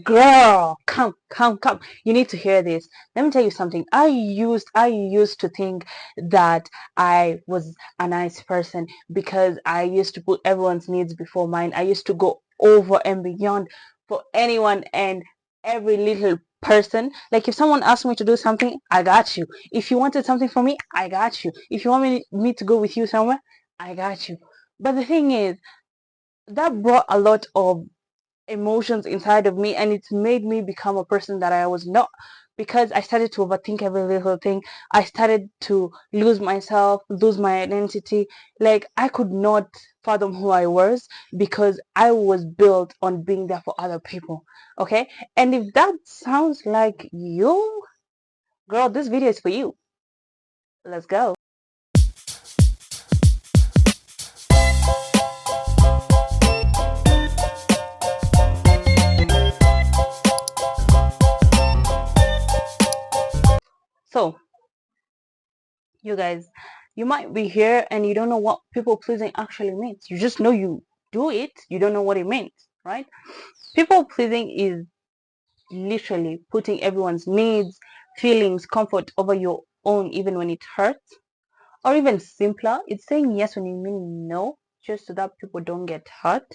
Girl, come. You need to hear this. Let me tell you something. I used to think that I was a nice person because I used to put everyone's needs before mine. I used to go over and beyond for anyone and every little person. Like if someone asked me to do something, I got you. If you wanted something from me, I got you. If you want me to go with you somewhere, I got you. But the thing is, that brought a lot of emotions inside of me, and it's made me become a person that I was not, because I started to overthink every little thing. I started to lose myself, lose my identity. Like I could not fathom who I was because I was built on being there for other people. Okay? And if that sounds like you, girl, this video is for you. Let's go. So, you guys, you might be here and you don't know what people pleasing actually means. You just know you do it, you don't know what it means, right? People pleasing is literally putting everyone's needs, feelings, comfort over your own, even when it hurts. Or even simpler, it's saying yes when you mean no, just so that people don't get hurt.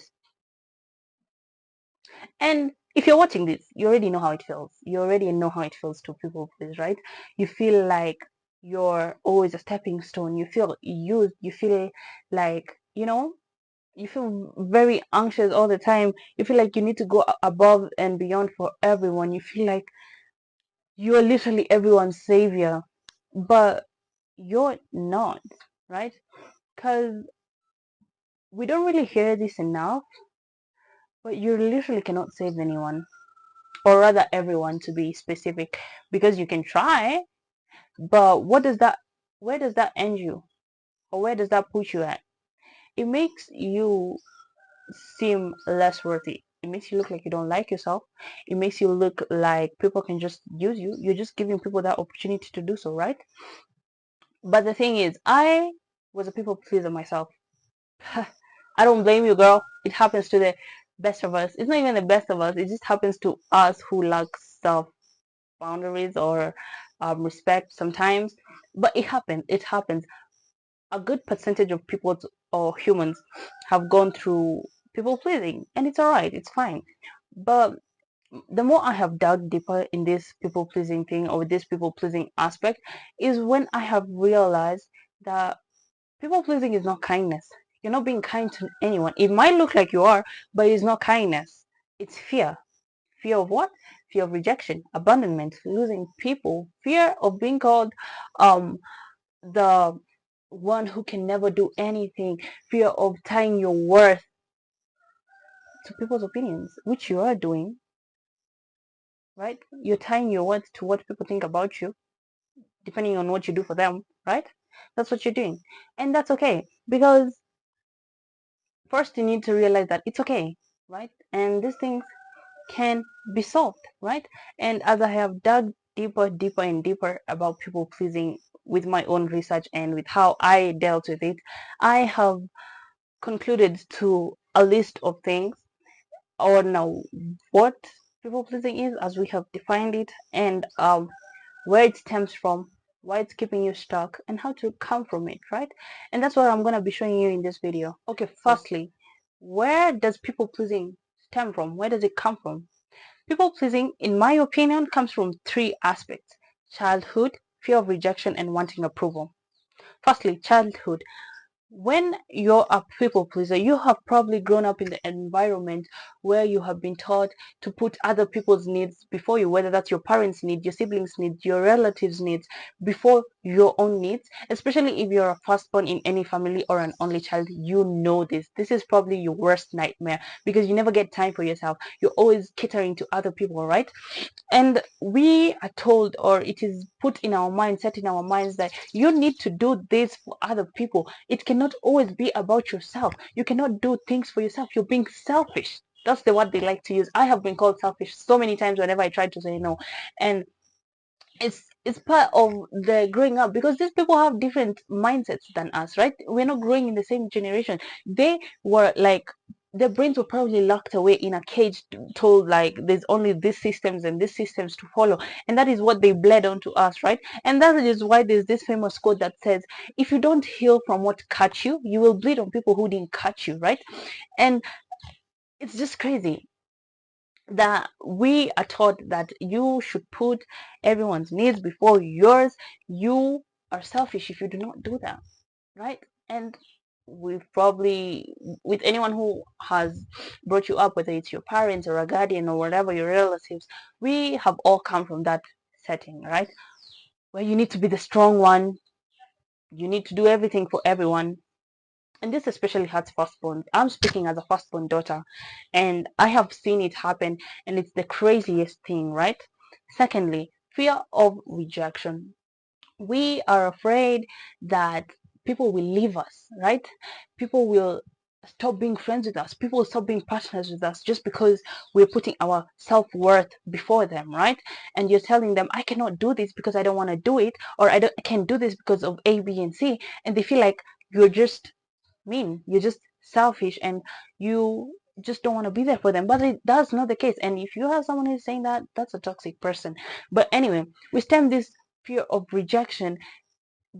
And if you're watching this, you already know how it feels. You already know how it feels to people please, right? You feel like you're always a stepping stone. You feel used. You feel like, you feel very anxious all the time. You feel like you need to go above and beyond for everyone. You feel like you're literally everyone's savior, but you're not, right? Because we don't really hear this enough, but you literally cannot save anyone, or rather everyone to be specific, because you can try, but where does that end you, or where does that put you at? It makes you seem less worthy. It makes you look like you don't like yourself. It makes you look like people can just use you. You're just giving people that opportunity to do so, right? But the thing is, I was a people pleaser myself. I don't blame you, girl. It happens to the best of us. It's not even the best of us. It just happens to us who lack self boundaries or respect sometimes. But it happens. It happens. A good percentage of people or humans have gone through people pleasing, and it's alright. It's fine. But the more I have dug deeper in this people pleasing thing, or this people pleasing aspect, is when I have realized that people pleasing is not kindness. You're not being kind to anyone. It might look like you are, but it's not kindness. It's fear. Fear of what? Fear of rejection, abandonment, losing people, fear of being called um the one who can never do anything, fear of tying your worth to people's opinions, which you are doing, right? You're tying your worth to what people think about you, depending on what you do for them, right? That's what you're doing. And that's okay, because first you need to realize that it's okay, right? And these things can be solved, right? And as I have dug deeper and deeper about people pleasing with my own research and with how I dealt with it, I have concluded to a list of things, or now what people pleasing is as we have defined it, and where it stems from, why it's keeping you stuck, and how to come from it, right? And that's what I'm going to be showing you in this video. Okay, firstly, where does people pleasing stem from? Where does it come from? People pleasing, in my opinion, comes from three aspects: childhood, fear of rejection, and wanting approval. Firstly, childhood. When you're a people pleaser, you have probably grown up in the environment where you have been taught to put other people's needs before you, whether that's your parents' needs, your siblings' needs, your relatives' needs, before your own needs. Especially if you're a firstborn in any family or an only child, you know this. This is probably your worst nightmare because you never get time for yourself. You're always catering to other people, right? And we are told, or it is put in our minds, set in our minds, that you need to do this for other people. It cannot always be about yourself. You cannot do things for yourself. You're being selfish. That's the word they like to use. I have been called selfish so many times whenever I try to say no. And it's part of the growing up, because these people have different mindsets than us, right? We're not growing in the same generation. They were like their brains were probably locked away in a cage, told like there's only these systems and these systems to follow, and that is what they bled onto us, right? And that is why there's this famous quote that says, if you don't heal from what cut you, you will bleed on people who didn't cut you, right? And it's just crazy that we are taught that you should put everyone's needs before yours. You are selfish if you do not do that, right? And we've probably, with anyone who has brought you up, whether it's your parents or a guardian or whatever, your relatives, we have all come from that setting, right? Where you need to be the strong one, you need to do everything for everyone. And this especially hurts firstborn. I'm speaking as a firstborn daughter, and I have seen it happen, and it's the craziest thing, right? Secondly, fear of rejection. We are afraid that people will leave us, right? People will stop being friends with us. People will stop being partners with us just because we're putting our self-worth before them, right? And you're telling them, I cannot do this because I don't want to do it, or I can't do this because of A, B, and C. And they feel like you're just mean, you're just selfish, and you just don't want to be there for them. But that's not the case. And if you have someone who's saying that, that's a toxic person. But anyway, we stem this fear of rejection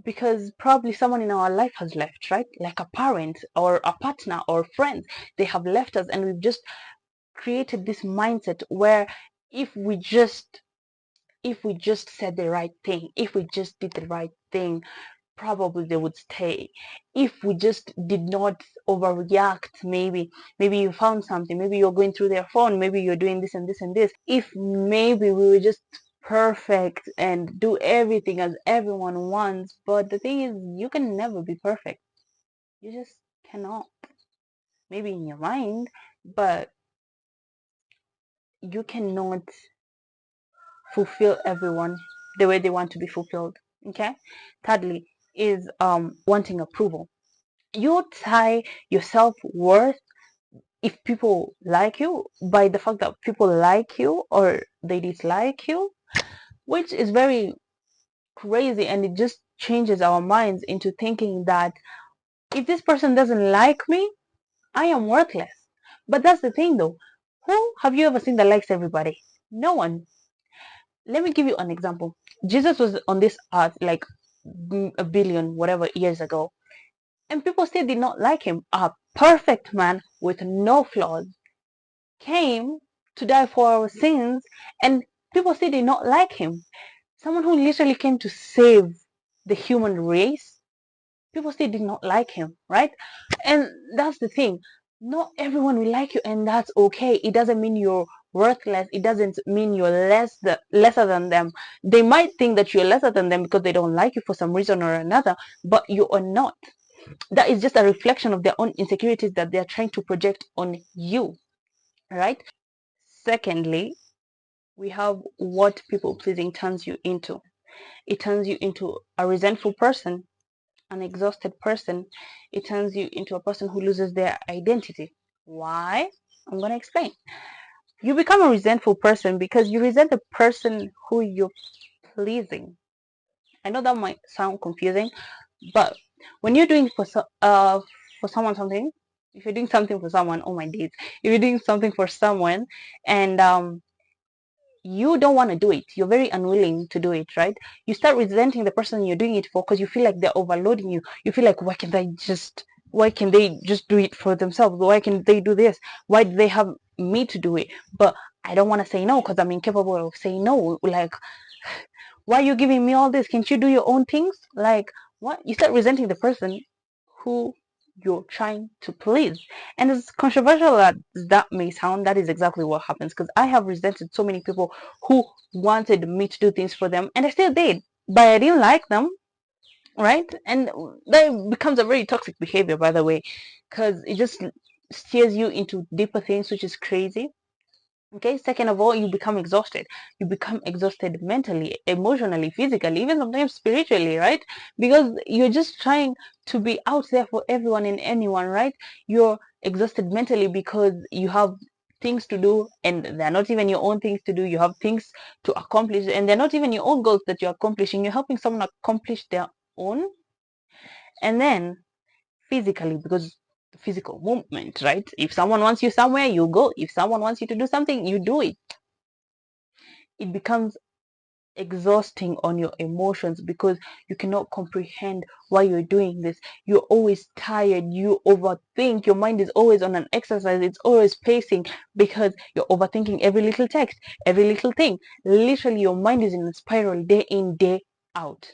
because probably someone in our life has left, right? Like a parent or a partner or friends, they have left us, and we've just created this mindset where if we just if we just said the right thing, if we just did the right thing, probably they would stay. If we just did not overreact, maybe you found something, maybe you're going through their phone, maybe you're doing this and this and this, if maybe we were just perfect and do everything as everyone wants. But the thing is, you can never be perfect. You just cannot. Maybe in your mind, but you cannot fulfill everyone the way they want to be fulfilled. Okay. Thirdly is wanting approval. You tie your self-worth, if people like you, by the fact that people like you or they dislike you, which is very crazy. And it just changes our minds into thinking that if this person doesn't like me, I am worthless. But that's the thing though, who have you ever seen that likes everybody? No one. Let me give you an example. Jesus was on this earth like a billion whatever years ago, and people still did not like him. A perfect man with no flaws came to die for our sins, and people still did not like him. Someone who literally came to save the human race, people still did not like him, right? And that's the thing. Not everyone will like you, and that's okay. It doesn't mean you're worthless. It doesn't mean you're lesser than them. They might think that you're lesser than them because they don't like you for some reason or another, but you are not. That is just a reflection of their own insecurities that they're trying to project on you, right? Secondly, we have what people pleasing turns you into. It turns you into a resentful person, an exhausted person. It turns you into a person who loses their identity. Why? I'm going to explain. You become a resentful person because you resent the person who you're pleasing. I know that might sound confusing, but when you're doing for someone something, if you're doing something for someone, oh my days, if you're doing something for someone and you don't want to do it, you're very unwilling to do it, right? You start resenting the person you're doing it for because you feel like they're overloading you. You feel like, why can they just do it for themselves? Why can they do this? Why do they have me to do it? But I don't want to say no because I'm incapable of saying no. Like, why are you giving me all this? Can't you do your own things? Like, what? You start resenting the person who you're trying to please. And as controversial as that may sound, that is exactly what happens. Because I have resented so many people who wanted me to do things for them, and I still did, but I didn't like them, right? And that becomes a very toxic behavior, by the way, because it just steers you into deeper things, which is crazy. Okay, second of all, you become exhausted. You become exhausted mentally, emotionally, physically, even sometimes spiritually, right? Because you're just trying to be out there for everyone and anyone, right? You're exhausted mentally because you have things to do, and they're not even your own things to do. You have things to accomplish, and they're not even your own goals that you're accomplishing. You're helping someone accomplish their own. And then physically, because physical movement, right? If someone wants you somewhere, you go. If someone wants you to do something, you do it. It becomes exhausting on your emotions because you cannot comprehend why you're doing this. You're always tired, you overthink, your mind is always on an exercise, it's always pacing because you're overthinking every little text, every little thing. Literally, your mind is in a spiral day in, day out,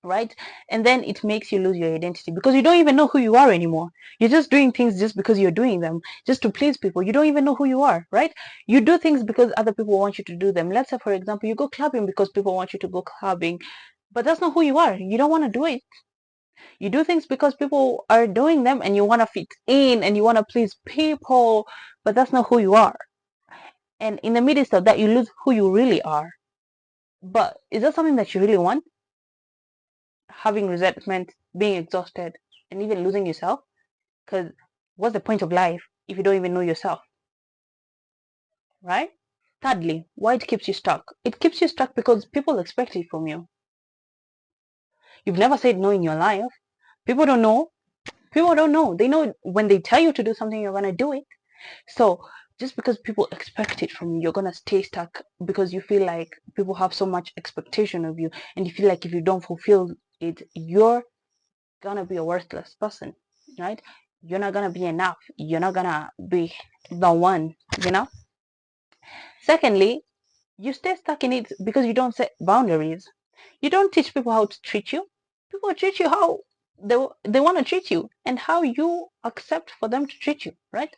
right? And then it makes you lose your identity because you don't even know who you are anymore. You're just doing things just because you're doing them, just to please people. You don't even know who you are, right? You do things because other people want you to do them. Let's say, for example, you go clubbing because people want you to go clubbing, but that's not who you are. You don't want to do it. You do things because people are doing them and you want to fit in and you want to please people, but that's not who you are. And in the midst of that, you lose who you really are. But is that something that you really want? Having resentment, being exhausted, and even losing yourself? Because what's the point of life if you don't even know yourself, right? Thirdly, why it keeps you stuck? It keeps you stuck because people expect it from you. You've never said no in your life. People don't know. People don't know. They know when they tell you to do something, you're gonna do it. So just because people expect it from you, you're gonna stay stuck because you feel like people have so much expectation of you, and you feel like if you don't fulfill it, you're gonna be a worthless person, right? You're not gonna be enough. You're not gonna be the one, you know? Secondly, you stay stuck in it because you don't set boundaries. You don't teach people how to treat you. People treat you how they want to treat you and how you accept for them to treat you, right?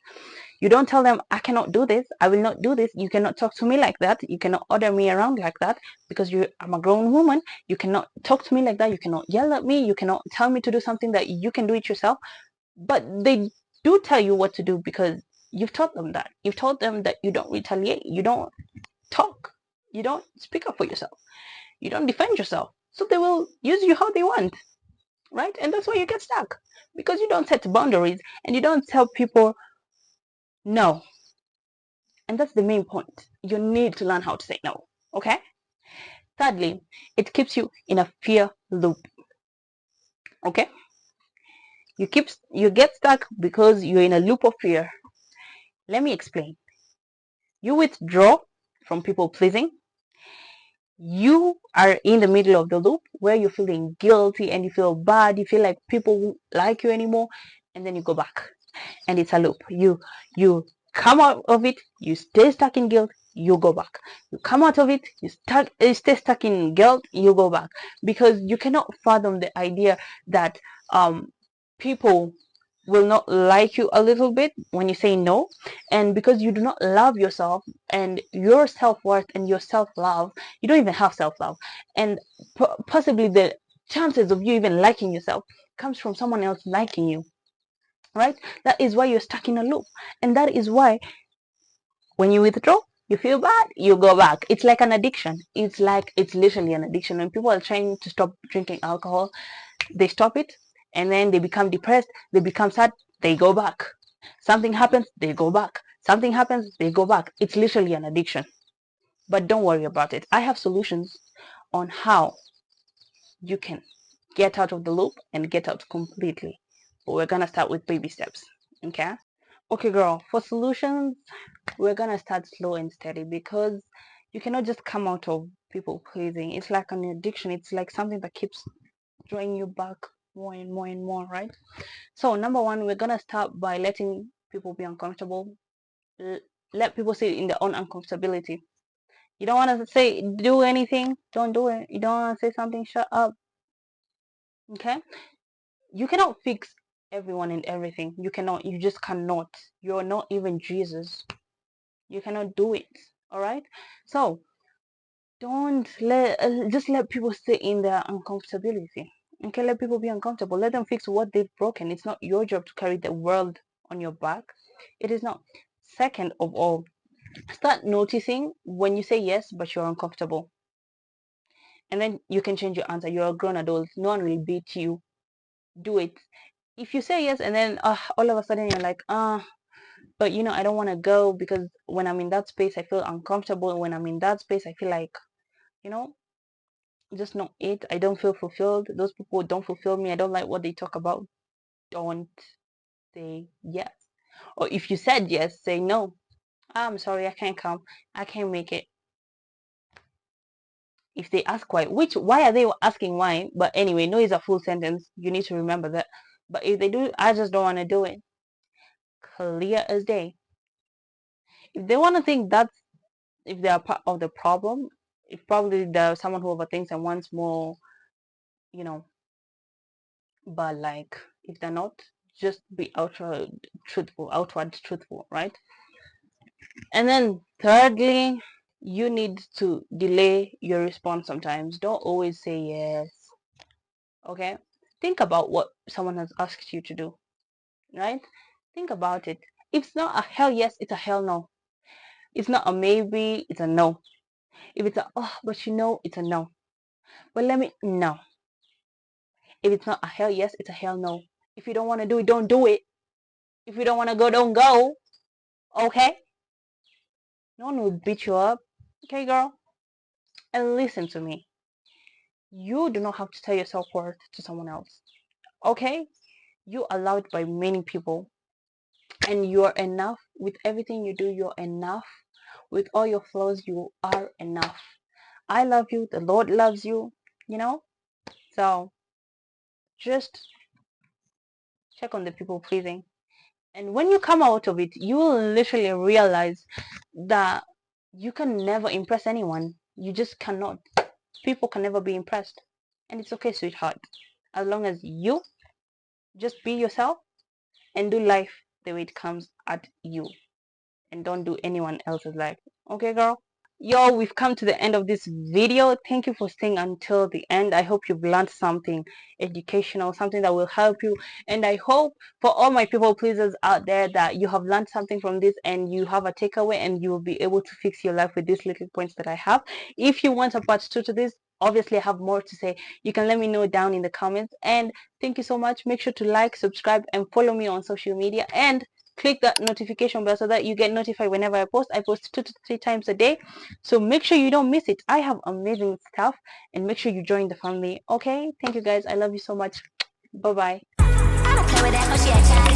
You don't tell them, I cannot do this, I will not do this, you cannot talk to me like that, you cannot order me around like that because I'm a grown woman. You cannot talk to me like that, you cannot yell at me, you cannot tell me to do something that you can do it yourself. But they do tell you what to do because you've taught them that. You've told them that you don't retaliate, you don't talk, you don't speak up for yourself, you don't defend yourself. So they will use you how they want, right? And that's why you get stuck because you don't set boundaries and you don't tell people no. And that's the main point. You need to learn how to say no. Okay? Thirdly, it keeps you in a fear loop. Okay? You get stuck because you're in a loop of fear. Let me explain. You withdraw from people pleasing. You are in the middle of the loop where you're feeling guilty and you feel bad. You feel like people won't like you anymore, and then you go back, and it's a loop. You come out of it, you stay stuck in guilt, you go back. You come out of it, you stay stuck in guilt, you go back, because you cannot fathom the idea that people will not like you a little bit when you say no, and because you do not love yourself and your self-worth and your self-love, you don't even have self-love, and possibly the chances of you even liking yourself comes from someone else liking you, right? That is why you're stuck in a loop. And that is why when you withdraw, you feel bad, you go back. It's like an addiction. It's literally an addiction. When people are trying to stop drinking alcohol, they stop it and then they become depressed, they become sad, they go back. Something happens, they go back. Something happens, they go back. It's literally an addiction. But don't worry about it. I have solutions on how you can get out of the loop and get out completely. But we're gonna start with baby steps. Okay? Okay, girl, for solutions, we're gonna start slow and steady because you cannot just come out of people pleasing. It's like an addiction, it's like something that keeps drawing you back more and more and more, right? So, number one, we're gonna start by letting people be uncomfortable. Let people sit in their own uncomfortability. You don't want to say, do anything, don't do it. You don't want to say something, shut up. Okay? You cannot fix everyone and everything. You just cannot. You're not even Jesus. You cannot do it. All right? So don't just let people sit in their uncomfortability. Okay, let people be uncomfortable. Let them fix what they've broken. It's not your job to carry the world on your back. It is not. Second of all, start noticing when you say yes but you're uncomfortable, and then you can change your answer. You're a grown adult. No one will beat you. Do it. If you say yes and then all of a sudden you're like, but I don't want to go because when I'm in that space I feel uncomfortable. When I'm in that space I feel like, you know just not it. I don't feel fulfilled. Those people don't fulfill me. I don't like what they talk about. Don't. say yes. Or if you said yes, say no. I'm sorry, I can't come. I can't make it. If they ask why are they asking why? But anyway, no is a full sentence. You need to remember that. But if they do, I just don't want to do it. Clear as day. If they want to think that's if they are part of the problem, if probably there's someone who overthinks and wants more, you know, but like if they're not, just be outward truthful, right? And then thirdly, you need to delay your response sometimes. Don't always say yes. Okay? Think about what someone has asked you to do, right? Think about it. If it's not a hell yes, it's a hell no. It's not a maybe, it's a no. If it's a oh, but you know, it's a no. But let me no. If it's not a hell yes, it's a hell no. If you don't want to do it, don't do it. If you don't want to go, don't go. Okay? No one will beat you up. Okay, girl? And listen to me. You do not have to tell your self-worth to someone else. Okay? You are loved by many people. And you're enough. With everything you do, you're enough. With all your flaws, you are enough. I love you. The Lord loves you. You know? So just check on the people pleasing. And when you come out of it, you will literally realize that you can never impress anyone. You just cannot. People can never be impressed. And it's okay, sweetheart. As long as you just be yourself and do life the way it comes at you. And don't do anyone else's life. Okay, girl? Yo, we've come to the end of this video. Thank you for staying until the end. I hope you've learned something educational, something that will help you. And I hope for all my people pleasers out there that you have learned something from this and you have a takeaway and you will be able to fix your life with these little points that I have. If you want a part 2 to this, obviously I have more to say. You can let me know down in the comments. And thank you so much. Make sure to like, subscribe, and follow me on social media. And click that notification bell so that you get notified whenever I post. I post 2 to 3 times a day, so make sure you don't miss it. I have amazing stuff, and make sure you join the family. Okay, thank you guys. I love you so much. Bye bye.